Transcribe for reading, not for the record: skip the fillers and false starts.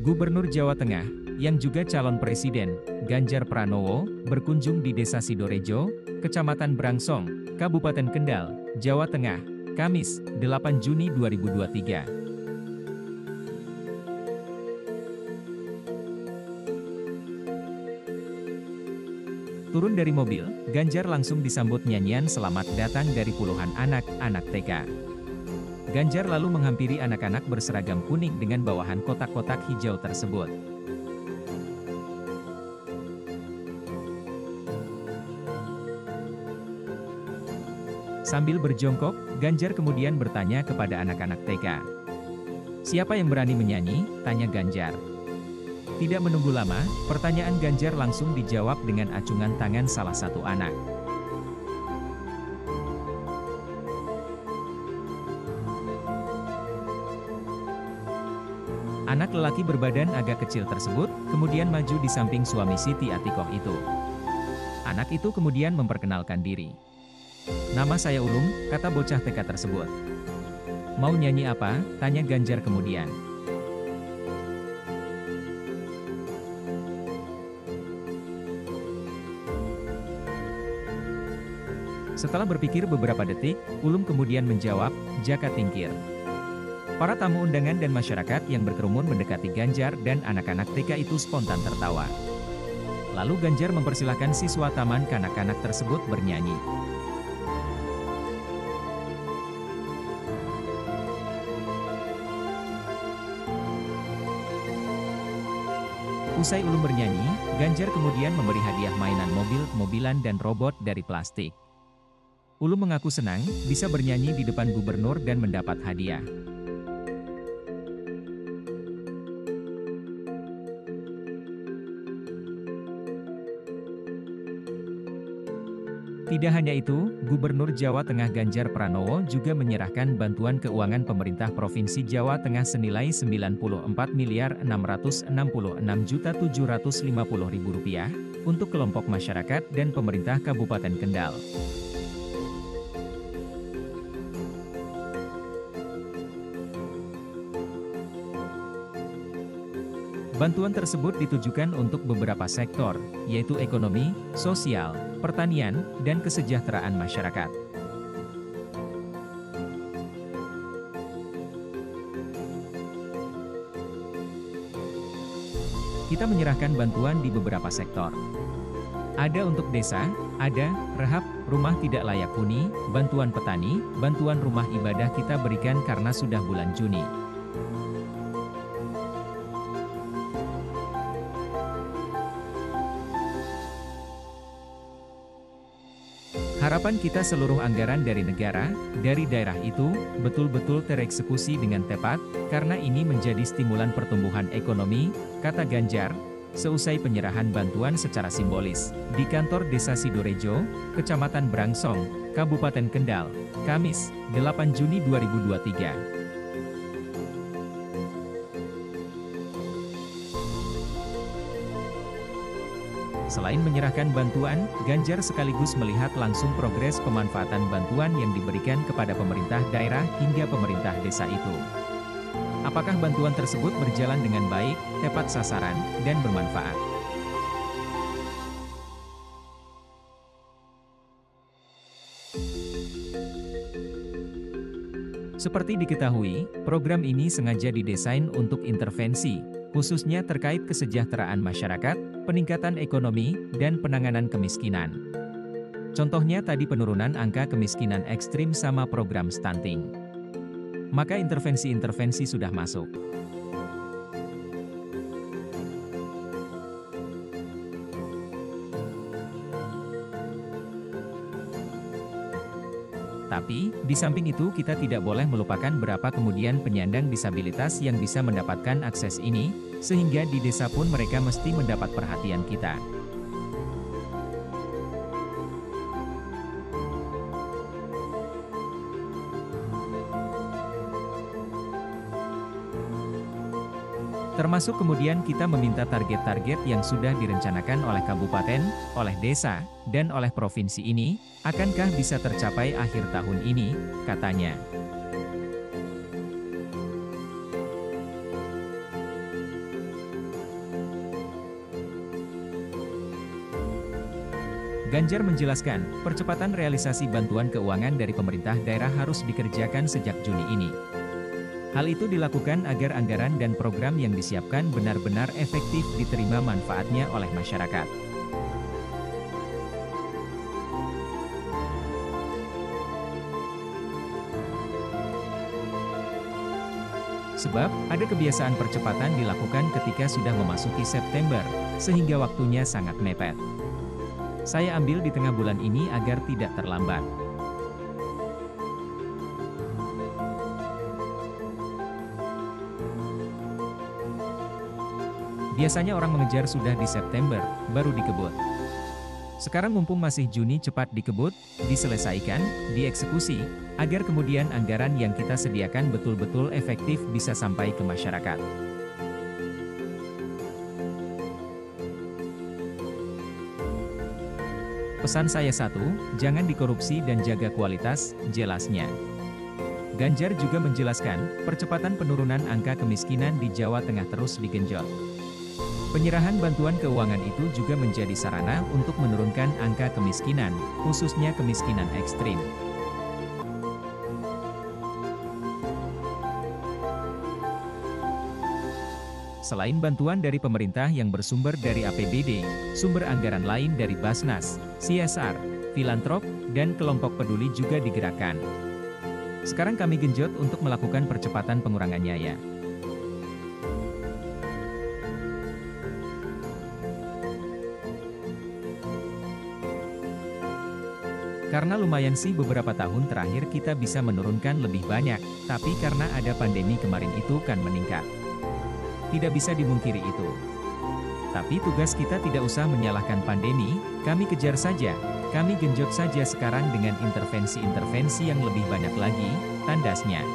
Gubernur Jawa Tengah, yang juga calon presiden, Ganjar Pranowo, berkunjung di Desa Sidorejo, Kecamatan Brangsong, Kabupaten Kendal, Jawa Tengah, Kamis, 8 Juni 2023. Turun dari mobil, Ganjar langsung disambut nyanyian selamat datang dari puluhan anak-anak TK. Ganjar lalu menghampiri anak-anak berseragam kuning dengan bawahan kotak-kotak hijau tersebut. Sambil berjongkok, Ganjar kemudian bertanya kepada anak-anak TK. "Siapa yang berani menyanyi?" tanya Ganjar. Tidak menunggu lama, pertanyaan Ganjar langsung dijawab dengan acungan tangan salah satu anak. Anak lelaki berbadan agak kecil tersebut, kemudian maju di samping suami Siti Atikoh itu. Anak itu kemudian memperkenalkan diri. "Nama saya Ulum," kata bocah TK tersebut. "Mau nyanyi apa?" tanya Ganjar kemudian. Setelah berpikir beberapa detik, Ulum kemudian menjawab, "Jaka Tingkir." Para tamu undangan dan masyarakat yang berkerumun mendekati Ganjar dan anak-anak TK itu spontan tertawa. Lalu Ganjar mempersilahkan siswa taman kanak-kanak tersebut bernyanyi. Usai Ulum bernyanyi, Ganjar kemudian memberi hadiah mainan mobil-mobilan dan robot dari plastik. Ulum mengaku senang bisa bernyanyi di depan gubernur dan mendapat hadiah. Tidak hanya itu, Gubernur Jawa Tengah Ganjar Pranowo juga menyerahkan bantuan keuangan pemerintah Provinsi Jawa Tengah senilai Rp94.666.750.000 untuk kelompok masyarakat dan pemerintah Kabupaten Kendal. Bantuan tersebut ditujukan untuk beberapa sektor, yaitu ekonomi, sosial, pertanian, dan kesejahteraan masyarakat. Kita menyerahkan bantuan di beberapa sektor. Ada untuk desa, ada, rehab, rumah tidak layak huni, bantuan petani, bantuan rumah ibadah kita berikan karena sudah bulan Juni. Harapan kita seluruh anggaran dari negara, dari daerah itu, betul-betul tereksekusi dengan tepat, karena ini menjadi stimulan pertumbuhan ekonomi, kata Ganjar, seusai penyerahan bantuan secara simbolis, di kantor Desa Sidorejo, Kecamatan Brangsong, Kabupaten Kendal, Kamis, 8 Juni 2023. Selain menyerahkan bantuan, Ganjar sekaligus melihat langsung progres pemanfaatan bantuan yang diberikan kepada pemerintah daerah hingga pemerintah desa itu. Apakah bantuan tersebut berjalan dengan baik, tepat sasaran, dan bermanfaat? Seperti diketahui, program ini sengaja didesain untuk intervensi, khususnya terkait kesejahteraan masyarakat, peningkatan ekonomi, dan penanganan kemiskinan. Contohnya tadi penurunan angka kemiskinan ekstrim sama program stunting. Maka intervensi-intervensi sudah masuk. Tapi, di samping itu kita tidak boleh melupakan berapa kemudian penyandang disabilitas yang bisa mendapatkan akses ini, sehingga di desa pun mereka mesti mendapat perhatian kita. Termasuk kemudian kita meminta target-target yang sudah direncanakan oleh kabupaten, oleh desa, dan oleh provinsi ini, akankah bisa tercapai akhir tahun ini, katanya. Ganjar menjelaskan, percepatan realisasi bantuan keuangan dari pemerintah daerah harus dikerjakan sejak Juni ini. Hal itu dilakukan agar anggaran dan program yang disiapkan benar-benar efektif diterima manfaatnya oleh masyarakat. Sebab, ada kebiasaan percepatan dilakukan ketika sudah memasuki September, sehingga waktunya sangat mepet. Saya ambil di tengah bulan ini agar tidak terlambat. Biasanya orang mengejar sudah di September, baru dikebut. Sekarang mumpung masih Juni cepat dikebut, diselesaikan, dieksekusi, agar kemudian anggaran yang kita sediakan betul-betul efektif bisa sampai ke masyarakat. Pesan saya satu, jangan dikorupsi dan jaga kualitas, jelasnya. Ganjar juga menjelaskan, percepatan penurunan angka kemiskinan di Jawa Tengah terus digenjot. Penyerahan bantuan keuangan itu juga menjadi sarana untuk menurunkan angka kemiskinan, khususnya kemiskinan ekstrim. Selain bantuan dari pemerintah yang bersumber dari APBD, sumber anggaran lain dari Basnas, CSR, filantrop, dan kelompok peduli juga digerakkan. Sekarang kami genjot untuk melakukan percepatan pengurangannya ya. Karena lumayan sih beberapa tahun terakhir kita bisa menurunkan lebih banyak, tapi karena ada pandemi kemarin itu kan meningkat. Tidak bisa dimungkiri itu. Tapi tugas kita tidak usah menyalahkan pandemi, kami kejar saja, kami genjot saja sekarang dengan intervensi-intervensi yang lebih banyak lagi, tandasnya.